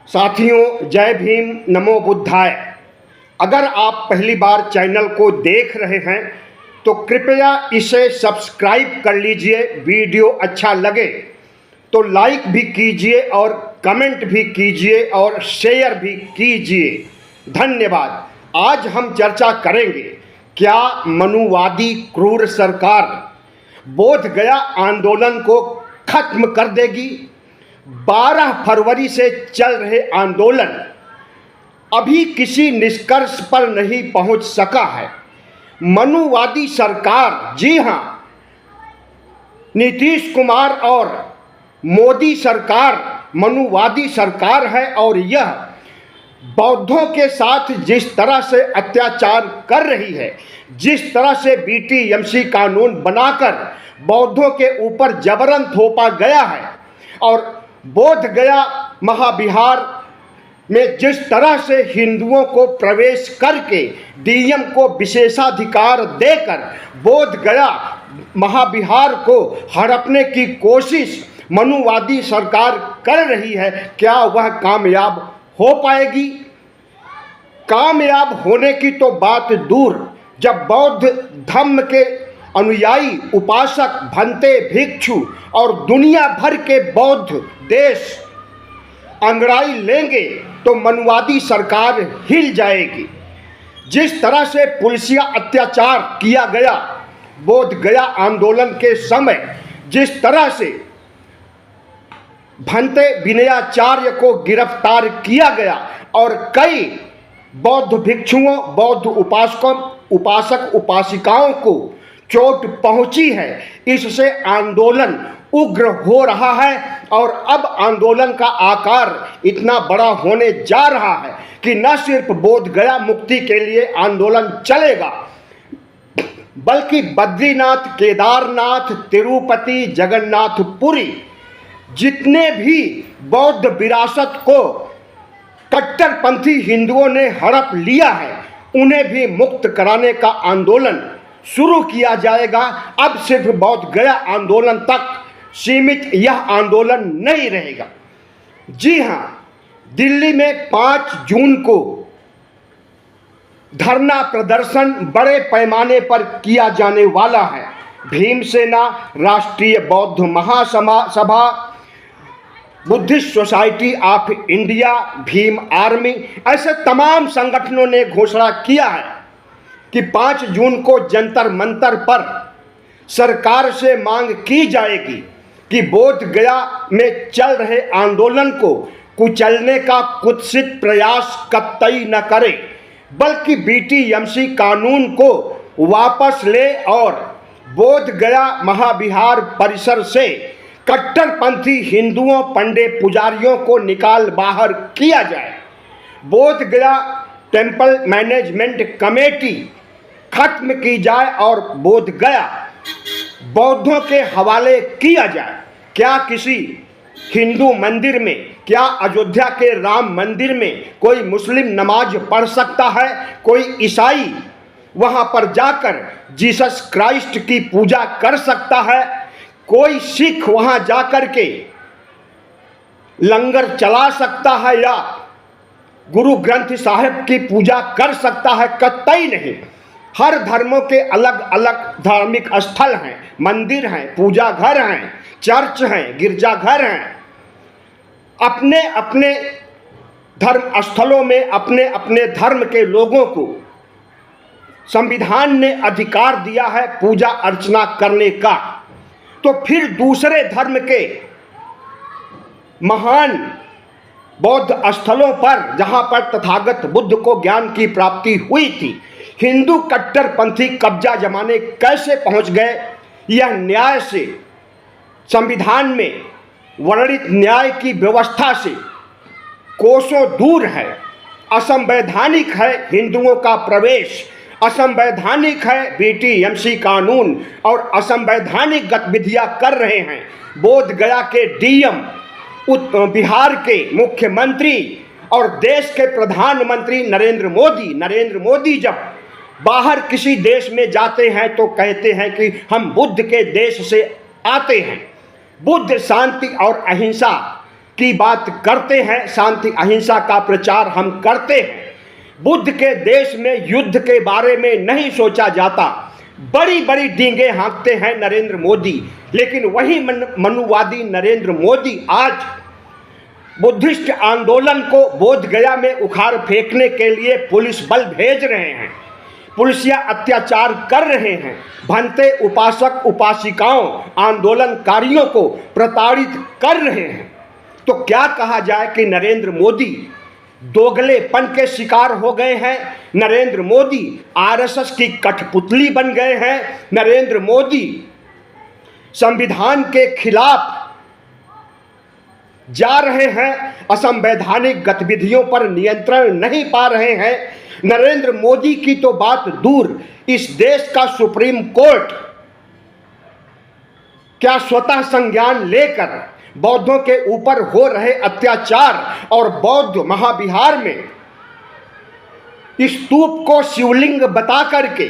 साथियों, जय भीम, नमो बुद्धाय। अगर आप पहली बार चैनल को देख रहे हैं तो कृपया इसे सब्सक्राइब कर लीजिए। वीडियो अच्छा लगे तो लाइक भी कीजिए और कमेंट भी कीजिए और शेयर भी कीजिए। धन्यवाद। आज हम चर्चा करेंगे, क्या मनुवादी क्रूर सरकार बोध गया आंदोलन को खत्म कर देगी? 12 फरवरी से चल रहे आंदोलन अभी किसी निष्कर्ष पर नहीं पहुंच सका है। मनुवादी सरकार, जी हां, नीतीश कुमार और मोदी सरकार मनुवादी सरकार है और यह बौद्धों के साथ जिस तरह से अत्याचार कर रही है, जिस तरह से बीटीएमसी कानून बनाकर बौद्धों के ऊपर जबरन थोपा गया है और बोध गया महाविहार में जिस तरह से हिंदुओं को प्रवेश करके डीएम को विशेषाधिकार देकर बोध गया महाविहार को हड़पने की कोशिश मनुवादी सरकार कर रही है, क्या वह कामयाब हो पाएगी? कामयाब होने की तो बात दूर, जब बौद्ध धर्म के अनुयायी, उपासक, भंते, भिक्षु और दुनिया भर के बौद्ध देश अंगड़ाई लेंगे तो मनुवादी सरकार हिल जाएगी। जिस तरह से पुलिसिया अत्याचार किया गया बोध गया आंदोलन के समय, जिस तरह से भंते विनयाचार्य को गिरफ्तार किया गया और कई बौद्ध भिक्षुओं, बौद्ध उपासकों, उपासक उपासिकाओं को चोट पहुंची है, इससे आंदोलन उग्र हो रहा है और अब आंदोलन का आकार इतना बड़ा होने जा रहा है कि न सिर्फ बोध गया मुक्ति के लिए आंदोलन चलेगा, बल्कि बद्रीनाथ, केदारनाथ, तिरुपति, जगन्नाथपुरी जितने भी बौद्ध विरासत को कट्टरपंथी हिंदुओं ने हड़प लिया है, उन्हें भी मुक्त कराने का आंदोलन शुरू किया जाएगा। अब सिर्फ बौद्ध गया आंदोलन तक सीमित यह आंदोलन नहीं रहेगा। जी हां, दिल्ली में 5 जून को धरना प्रदर्शन बड़े पैमाने पर किया जाने वाला है। Bhim Sena, Rashtriya Bauddha Mahasabha, Buddhist Society of India, Bhim Army, ऐसे तमाम संगठनों ने घोषणा किया है कि 5 जून को जंतर मंतर पर सरकार से मांग की जाएगी कि बोध गया में चल रहे आंदोलन को कुचलने का कुत्सित प्रयास कतई न करे, बल्कि बीटीएमसी कानून को वापस ले और बोध गया महाविहार परिसर से कट्टरपंथी हिंदुओं, पंडे, पुजारियों को निकाल बाहर किया जाए। बोध गया टेम्पल मैनेजमेंट कमेटी खत्म की जाए और बोध गया बौद्धों के हवाले किया जाए। क्या किसी हिंदू मंदिर में, क्या अयोध्या के राम मंदिर में कोई मुस्लिम नमाज पढ़ सकता है? कोई ईसाई वहां पर जाकर जीसस क्राइस्ट की पूजा कर सकता है? कोई सिख वहां जाकर के लंगर चला सकता है या गुरु ग्रंथ साहिब की पूजा कर सकता है? कतई नहीं। हर धर्मों के अलग अलग धार्मिक स्थल हैं, मंदिर हैं, पूजा घर हैं, चर्च हैं, गिरजाघर हैं। अपने अपने धर्म स्थलों में अपने अपने धर्म के लोगों को संविधान ने अधिकार दिया है पूजा अर्चना करने का। तो फिर दूसरे धर्म के महान बौद्ध स्थलों पर, जहां पर तथागत बुद्ध को ज्ञान की प्राप्ति हुई थी, हिंदू कट्टरपंथी कब्जा जमाने कैसे पहुंच गए? यह न्याय से, संविधान में वर्णित न्याय की व्यवस्था से कोसों दूर है। असंवैधानिक है हिंदुओं का प्रवेश, असंवैधानिक है बीटीएमसी कानून और असंवैधानिक गतिविधियां कर रहे हैं बोध गया के डीएम, बिहार के मुख्यमंत्री और देश के प्रधानमंत्री नरेंद्र मोदी जब बाहर किसी देश में जाते हैं तो कहते हैं कि हम बुद्ध के देश से आते हैं। बुद्ध शांति और अहिंसा की बात करते हैं, शांति अहिंसा का प्रचार हम करते हैं। बुद्ध के देश में युद्ध के बारे में नहीं सोचा जाता। बड़ी बड़ी डींगे हाँकते हैं नरेंद्र मोदी, लेकिन वही मनुवादी नरेंद्र मोदी आज बुद्धिस्ट आंदोलन को बोधगया में उखाड़ फेंकने के लिए पुलिस बल भेज रहे हैं, पुलिसिया अत्याचार कर रहे हैं, भंते उपासक उपासिकाओं आंदोलनकारियों को प्रताड़ित कर रहे हैं। तो क्या कहा जाए कि नरेंद्र मोदी दोगलेपन के शिकार हो गए हैं, नरेंद्र मोदी आरएसएस की कठपुतली बन गए हैं, नरेंद्र मोदी संविधान के खिलाफ जा रहे हैं, असंवैधानिक गतिविधियों पर नियंत्रण नहीं पा रहे हैं। नरेंद्र मोदी की तो बात दूर, इस देश का सुप्रीम कोर्ट क्या स्वतः संज्ञान लेकर बौद्धों के ऊपर हो रहे अत्याचार और बौद्ध महाविहार में स्तूप को शिवलिंग बता करके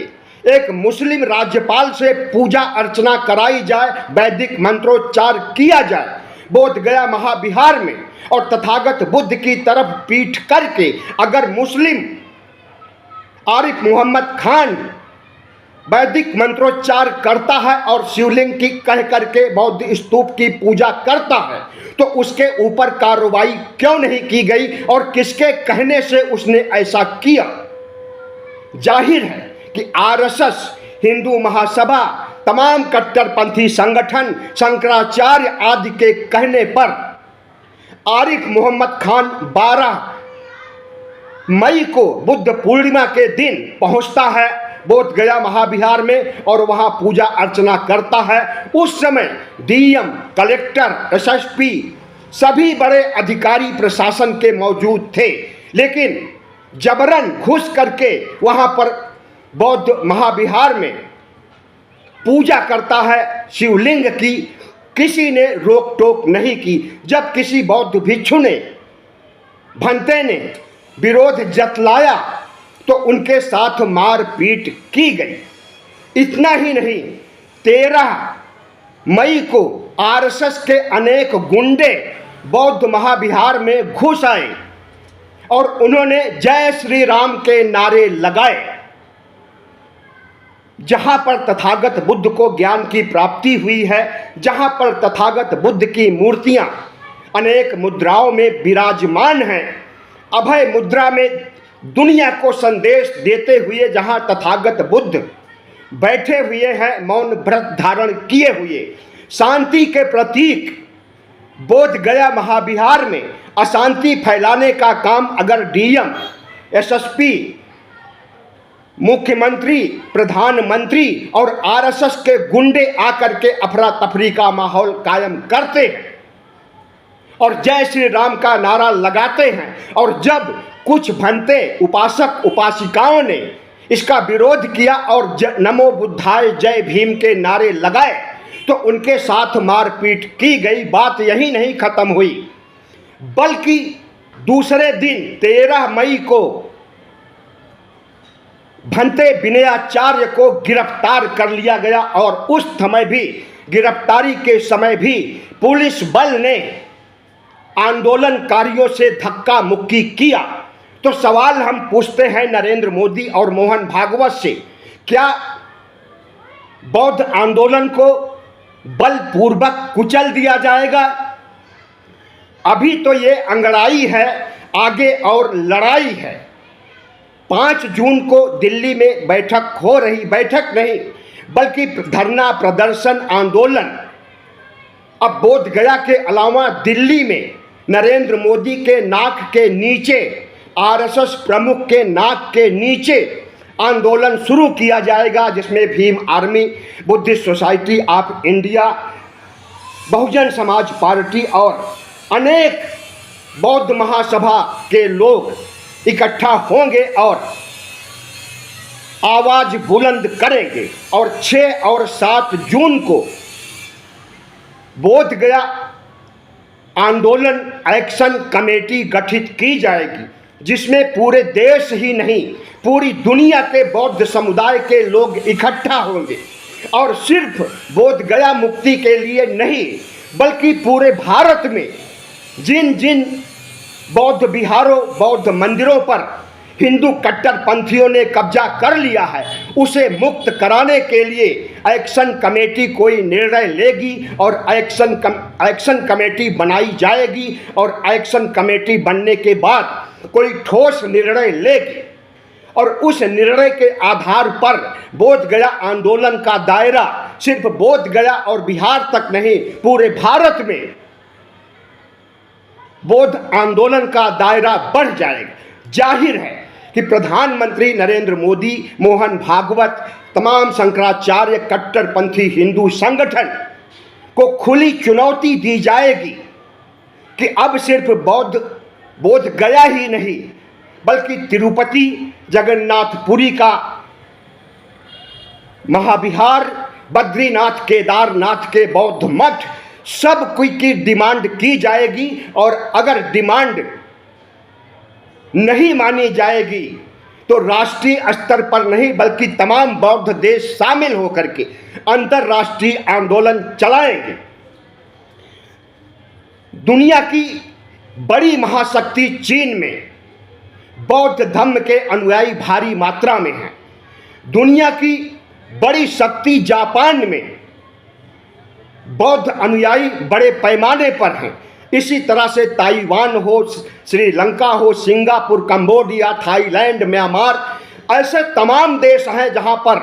एक मुस्लिम राज्यपाल से पूजा अर्चना कराई जाए, वैदिक मंत्रोच्चार किया जाए बोधगया महाविहार में, और तथागत बुद्ध की तरफ पीठ करके अगर मुस्लिम आरिफ मोहम्मद खान वैदिक मंत्रोच्चार करता है और शिवलिंग की कह करके बौद्ध स्तूप की पूजा करता है, तो उसके ऊपर कार्रवाई क्यों नहीं की गई और किसके कहने से उसने ऐसा किया? जाहिर है कि आरएसएस, हिंदू महासभा, तमाम कट्टरपंथी संगठन, शंकराचार्य आदि के कहने पर आरिफ मोहम्मद खान 12 मई को बुद्ध पूर्णिमा के दिन पहुंचता है बोधगया महाविहार में और वहां पूजा अर्चना करता है। उस समय डीएम, कलेक्टर, एसएसपी सभी बड़े अधिकारी प्रशासन के मौजूद थे, लेकिन जबरन घुस करके वहां पर बौद्ध महाविहार में पूजा करता है शिवलिंग की, किसी ने रोक टोक नहीं की। जब किसी बौद्ध भिक्षु ने, भंते ने विरोध जतलाया तो उनके साथ मारपीट की गई। इतना ही नहीं, 13 मई को आरएसएस के अनेक गुंडे बौद्ध महाविहार में घुस आए और उन्होंने जय श्री राम के नारे लगाए। जहां पर तथागत बुद्ध को ज्ञान की प्राप्ति हुई है, जहां पर तथागत बुद्ध की मूर्तियां अनेक मुद्राओं में विराजमान हैं, अभय मुद्रा में दुनिया को संदेश देते हुए जहां तथागत बुद्ध बैठे हुए हैं, मौन व्रत धारण किए हुए, शांति के प्रतीक बोधगया महाविहार में अशांति फैलाने का काम अगर डीएम, एसएसपी, मुख्यमंत्री, प्रधानमंत्री और आरएसएस के गुंडे आकर के अफरा तफरी का माहौल कायम करते हैं और जय श्री राम का नारा लगाते हैं, और जब कुछ भंते उपासक उपासिकाओं ने इसका विरोध किया और नमो बुद्धाय जय भीम के नारे लगाए तो उनके साथ मारपीट की गई। बात यही नहीं खत्म हुई, बल्कि दूसरे दिन 13 मई को भंते विनयाचार्य को गिरफ्तार कर लिया गया और उस समय भी, गिरफ्तारी के समय भी पुलिस बल ने आंदोलनकारियों से धक्का मुक्की किया। तो सवाल हम पूछते हैं नरेंद्र मोदी और मोहन भागवत से, क्या बौद्ध आंदोलन को बलपूर्वक कुचल दिया जाएगा? अभी तो ये अंगड़ाई है, आगे और लड़ाई है। 5 जून को दिल्ली में बैठक हो रही, बैठक नहीं बल्कि धरना प्रदर्शन आंदोलन। अब बोधगया के अलावा दिल्ली में नरेंद्र मोदी के नाक के नीचे, आरएसएस प्रमुख के नाक के नीचे आंदोलन शुरू किया जाएगा, जिसमें Bhim Army, Buddhist Society of India, Bahujan Samaj Party और अनेक बौद्ध महासभा के लोग इकट्ठा होंगे और आवाज बुलंद करेंगे। और 6 और 7 जून को बोधगया आंदोलन एक्शन कमेटी गठित की जाएगी, जिसमें पूरे देश ही नहीं पूरी दुनिया के बौद्ध समुदाय के लोग इकट्ठा होंगे और सिर्फ बोधगया मुक्ति के लिए नहीं बल्कि पूरे भारत में जिन जिन बौद्ध विहारों, बौद्ध मंदिरों पर हिंदू कट्टरपंथियों ने कब्जा कर लिया है, उसे मुक्त कराने के लिए एक्शन कमेटी कोई निर्णय लेगी और एक्शन कमेटी बनाई जाएगी और एक्शन कमेटी बनने के बाद कोई ठोस निर्णय लेगी और उस निर्णय के आधार पर बोध गया आंदोलन का दायरा सिर्फ बोध गया और बिहार तक नहीं, पूरे भारत में बौद्ध आंदोलन का दायरा बढ़ जाएगा। जाहिर है कि प्रधानमंत्री नरेंद्र मोदी, मोहन भागवत, तमाम शंकराचार्य कट्टरपंथी हिंदू संगठन को खुली चुनौती दी जाएगी कि अब सिर्फ बोध गया ही नहीं बल्कि तिरुपति, जगन्नाथपुरी का महाविहार, बद्रीनाथ, केदारनाथ के बौद्ध मठ, सब की डिमांड की जाएगी और अगर डिमांड नहीं मानी जाएगी तो राष्ट्रीय स्तर पर नहीं बल्कि तमाम बौद्ध देश शामिल होकर के अंतर्राष्ट्रीय आंदोलन चलाएंगे। दुनिया की बड़ी महाशक्ति चीन में बौद्ध धर्म के अनुयायी भारी मात्रा में हैं। दुनिया की बड़ी शक्ति जापान में बौद्ध अनुयायी बड़े पैमाने पर हैं। इसी तरह से ताइवान हो, श्रीलंका हो, सिंगापुर, कंबोडिया, थाईलैंड, म्यांमार, ऐसे तमाम देश हैं जहां पर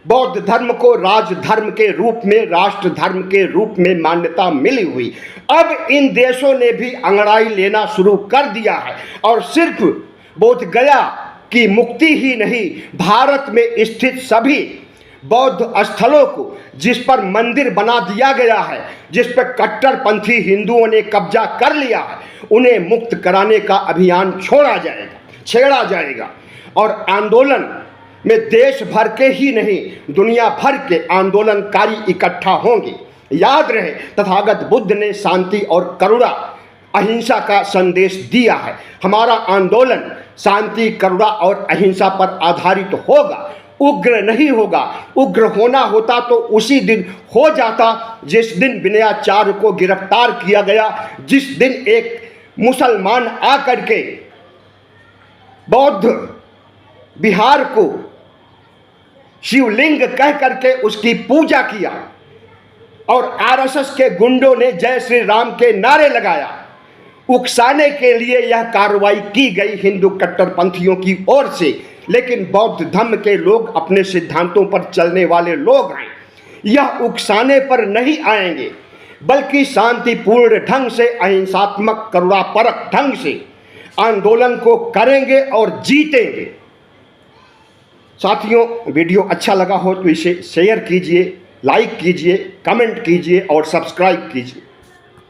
बौद्ध धर्म को राजधर्म के रूप में, राष्ट्र धर्म के रूप में मान्यता मिली हुई। अब इन देशों ने भी अंगड़ाई लेना शुरू कर दिया है और सिर्फ बोध गया की मुक्ति ही नहीं, भारत में स्थित सभी बौद्ध स्थलों को जिस पर मंदिर बना दिया गया है, जिस पर कट्टरपंथी हिंदुओं ने कब्जा कर लिया है, उन्हें मुक्त कराने का अभियान छेड़ा जाएगा और आंदोलन में देश भर के ही नहीं, दुनिया भर के आंदोलनकारी इकट्ठा होंगे। याद रहे, तथागत बुद्ध ने शांति और करुणा, अहिंसा का संदेश दिया है। हमारा आंदोलन शांति, करुणा और अहिंसा पर आधारित होगा, उग्र नहीं होगा। उग्र होना होता तो उसी दिन हो जाता जिस दिन विनयाचार्य को गिरफ्तार किया गया, जिस दिन एक मुसलमान आकर के बौद्ध विहार को शिवलिंग कह करके उसकी पूजा किया और आरएसएस के गुंडों ने जय श्री राम के नारे लगाया। उकसाने के लिए यह कार्रवाई की गई हिंदू कट्टरपंथियों की ओर से, लेकिन बौद्ध धर्म के लोग अपने सिद्धांतों पर चलने वाले लोग हैं। यह उकसाने पर नहीं आएंगे बल्कि शांतिपूर्ण ढंग से, अहिंसात्मक, करुणापरक ढंग से आंदोलन को करेंगे और जीतेंगे। साथियों, वीडियो अच्छा लगा हो तो इसे शेयर कीजिए, लाइक कीजिए, कमेंट कीजिए और सब्सक्राइब कीजिए।